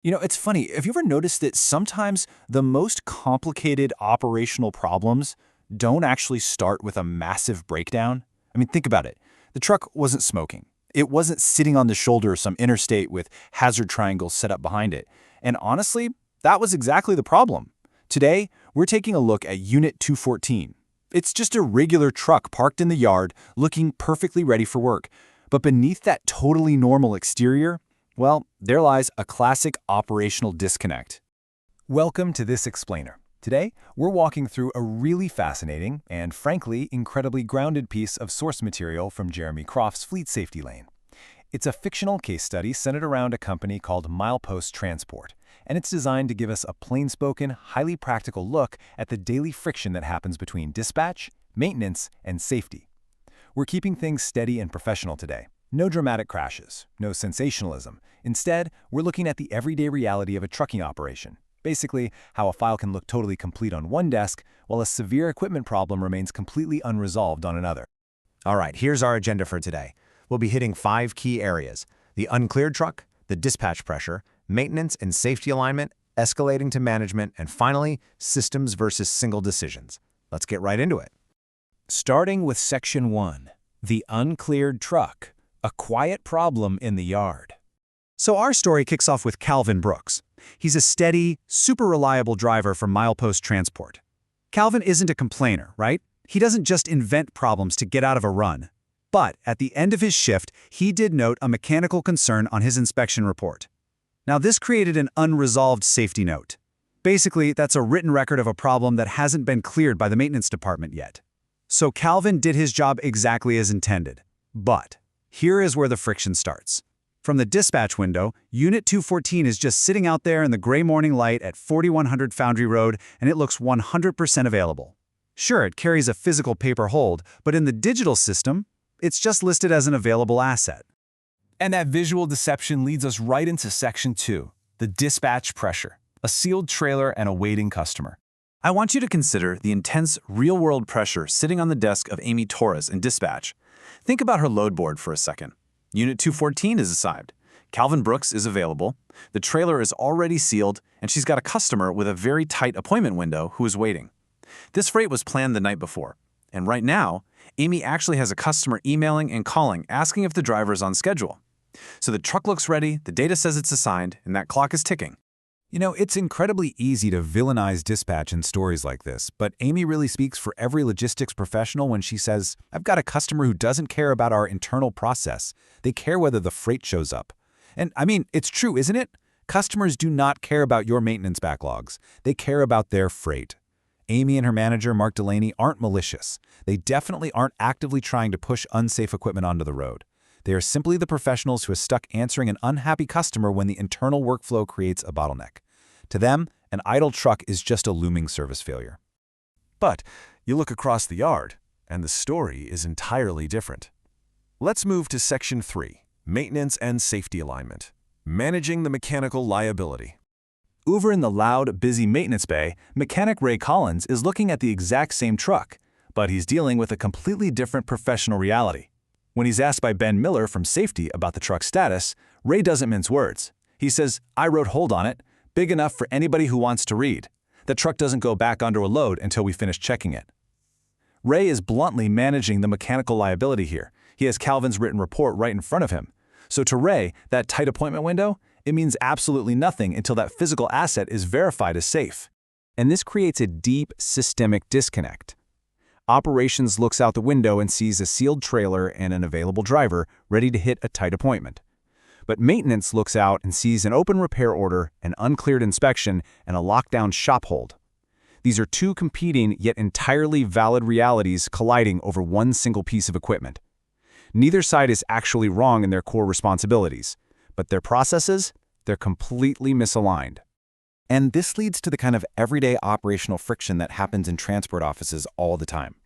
It's funny. Have you ever noticed that sometimes the most complicated operational problems don't actually start with a massive breakdown? I mean, think about it. The truck wasn't smoking. It wasn't sitting on the shoulder of some interstate with hazard triangles set up behind it. And honestly, that was exactly the problem. Today, we're taking a look at Unit 214. It's just a regular truck parked in the yard, looking perfectly ready for work. But beneath that totally normal exterior, well, there lies a classic operational disconnect. Welcome to This Explainer. Today, we're walking through a really fascinating and, frankly, incredibly grounded piece of source material from Jeremy Croft's Fleet Safety Lane. It's a fictional case study centered around a company called Milepost Transport, and it's designed to give us a plain-spoken, highly practical look at the daily friction that happens between dispatch, maintenance, and safety. We're keeping things steady and professional today. No dramatic crashes, no sensationalism. Instead, we're looking at the everyday reality of a trucking operation. Basically, how a file can look totally complete on one desk, while a severe equipment problem remains completely unresolved on another. All right, here's our agenda for today. We'll be hitting 5 key areas: the uncleared truck, the dispatch pressure, maintenance and safety alignment, escalating to management, and finally, systems versus single decisions. Let's get right into it. Starting with Section 1, the uncleared truck, a quiet problem in the yard. So our story kicks off with Calvin Brooks. He's a steady, super reliable driver for Milepost Transport. Calvin isn't a complainer, right? He doesn't just invent problems to get out of a run. But at the end of his shift, he did note a mechanical concern on his inspection report. Now this created an unresolved safety note. Basically, that's a written record of a problem that hasn't been cleared by the maintenance department yet. So Calvin did his job exactly as intended. But here is where the friction starts. From the dispatch window, Unit 214 is just sitting out there in the gray morning light at 4100 Foundry Road, and it looks 100% available. Sure, it carries a physical paper hold, but in the digital system, it's just listed as an available asset. And that visual deception leads us right into Section 2, the dispatch pressure, a sealed trailer and a waiting customer. I want you to consider the intense, real-world pressure sitting on the desk of Amy Torres in dispatch. Think about her load board for a second. Unit 214 is assigned. Calvin Brooks is available. The trailer is already sealed, and she's got a customer with a very tight appointment window who is waiting. This freight was planned the night before, and right now, Amy actually has a customer emailing and calling asking if the driver is on schedule. So the truck looks ready, the data says it's assigned, and that clock is ticking. It's incredibly easy to villainize dispatch in stories like this, but Amy really speaks for every logistics professional when she says, "I've got a customer who doesn't care about our internal process. They care whether the freight shows up." And I mean, it's true, isn't it? Customers do not care about your maintenance backlogs. They care about their freight. Amy and her manager, Mark Delaney, aren't malicious. They definitely aren't actively trying to push unsafe equipment onto the road. They are simply the professionals who are stuck answering an unhappy customer when the internal workflow creates a bottleneck. To them, an idle truck is just a looming service failure. But you look across the yard, and the story is entirely different. Let's move to Section 3, Maintenance and Safety Alignment, Managing the Mechanical Liability. Over in the loud, busy maintenance bay, mechanic Ray Collins is looking at the exact same truck, but he's dealing with a completely different professional reality. When he's asked by Ben Miller from Safety about the truck's status, Ray doesn't mince words. He says, "I wrote hold on it, big enough for anybody who wants to read. The truck doesn't go back under a load until we finish checking it." Ray is bluntly managing the mechanical liability here. He has Calvin's written report right in front of him. So to Ray, that tight appointment window, it means absolutely nothing until that physical asset is verified as safe. And this creates a deep systemic disconnect. Operations looks out the window and sees a sealed trailer and an available driver ready to hit a tight appointment. But maintenance looks out and sees an open repair order, an uncleared inspection, and a lockdown shop hold. These are two competing yet entirely valid realities colliding over one single piece of equipment. Neither side is actually wrong in their core responsibilities, but their processes, they're completely misaligned. And this leads to the kind of everyday operational friction that happens in transport offices all the time.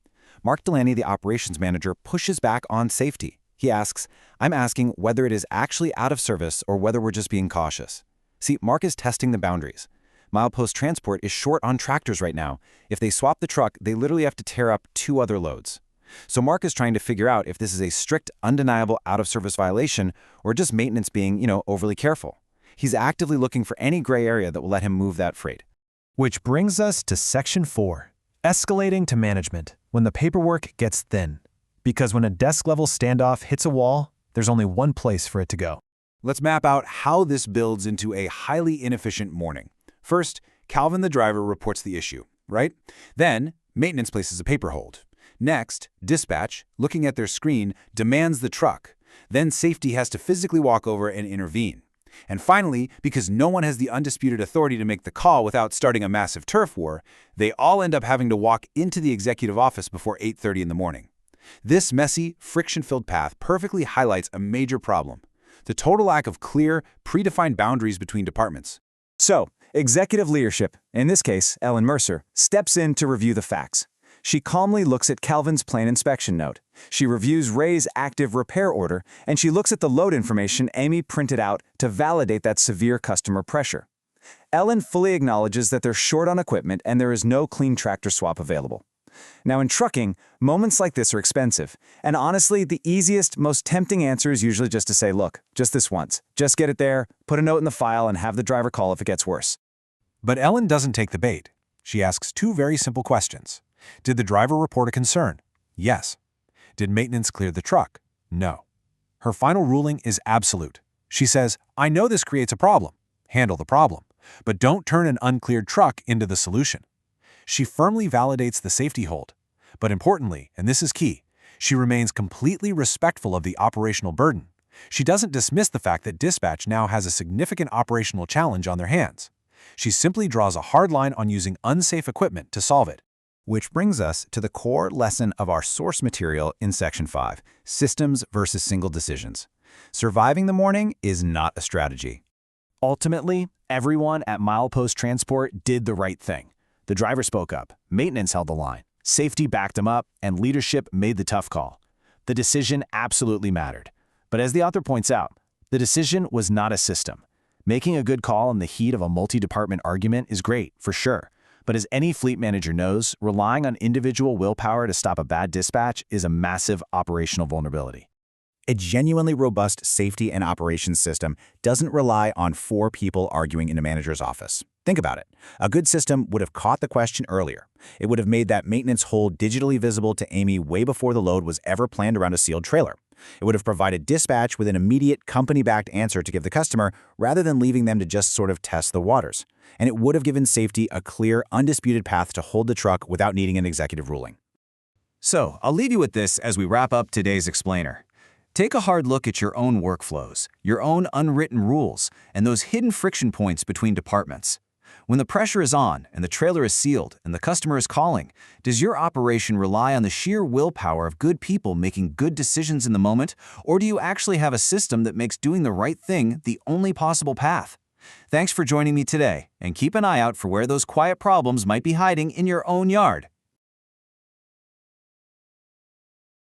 Mark Delaney, the operations manager, pushes back on safety. He asks, "I'm asking whether it is actually out of service or whether we're just being cautious." See, Mark is testing the boundaries. Milepost Transport is short on tractors right now. If they swap the truck, they literally have to tear up 2 other loads. So Mark is trying to figure out if this is a strict, undeniable out-of-service violation or just maintenance being, overly careful. He's actively looking for any gray area that will let him move that freight. Which brings us to Section 4, escalating to management when the paperwork gets thin. Because when a desk-level standoff hits a wall, there's only one place for it to go. Let's map out how this builds into a highly inefficient morning. First, Calvin the driver reports the issue, right? Then, maintenance places a paper hold. Next, dispatch, looking at their screen, demands the truck. Then safety has to physically walk over and intervene. And finally, because no one has the undisputed authority to make the call without starting a massive turf war, they all end up having to walk into the executive office before 8:30 in the morning. This messy, friction-filled path perfectly highlights a major problem: the total lack of clear, predefined boundaries between departments. So, executive leadership, in this case, Ellen Mercer, steps in to review the facts. She calmly looks at Calvin's plane inspection note. She reviews Ray's active repair order, and she looks at the load information Amy printed out to validate that severe customer pressure. Ellen fully acknowledges that they're short on equipment and there is no clean tractor swap available. Now, in trucking, moments like this are expensive, and honestly, the easiest, most tempting answer is usually just to say, look, just this once. Just get it there, put a note in the file, and have the driver call if it gets worse. But Ellen doesn't take the bait. She asks two very simple questions. Did the driver report a concern? Yes. Did maintenance clear the truck? No. Her final ruling is absolute. She says, I know this creates a problem. Handle the problem. But don't turn an uncleared truck into the solution. She firmly validates the safety hold. But importantly, and this is key, she remains completely respectful of the operational burden. She doesn't dismiss the fact that dispatch now has a significant operational challenge on their hands. She simply draws a hard line on using unsafe equipment to solve it. Which brings us to the core lesson of our source material in Section 5, Systems versus Single Decisions. Surviving the morning is not a strategy. Ultimately, everyone at Milepost Transport did the right thing. The driver spoke up, maintenance held the line, safety backed him up, and leadership made the tough call. The decision absolutely mattered. But as the author points out, the decision was not a system. Making a good call in the heat of a multi-department argument is great, for sure. But as any fleet manager knows, relying on individual willpower to stop a bad dispatch is a massive operational vulnerability. A genuinely robust safety and operations system doesn't rely on 4 people arguing in a manager's office. Think about it. A good system would have caught the question earlier. It would have made that maintenance hold digitally visible to Amy way before the load was ever planned around a sealed trailer. It would have provided dispatch with an immediate company-backed answer to give the customer rather than leaving them to just sort of test the waters. And it would have given safety a clear, undisputed path to hold the truck without needing an executive ruling. So, I'll leave you with this as we wrap up today's explainer. Take a hard look at your own workflows, your own unwritten rules, and those hidden friction points between departments. When the pressure is on and the trailer is sealed and the customer is calling, does your operation rely on the sheer willpower of good people making good decisions in the moment, or do you actually have a system that makes doing the right thing the only possible path? Thanks for joining me today, and keep an eye out for where those quiet problems might be hiding in your own yard.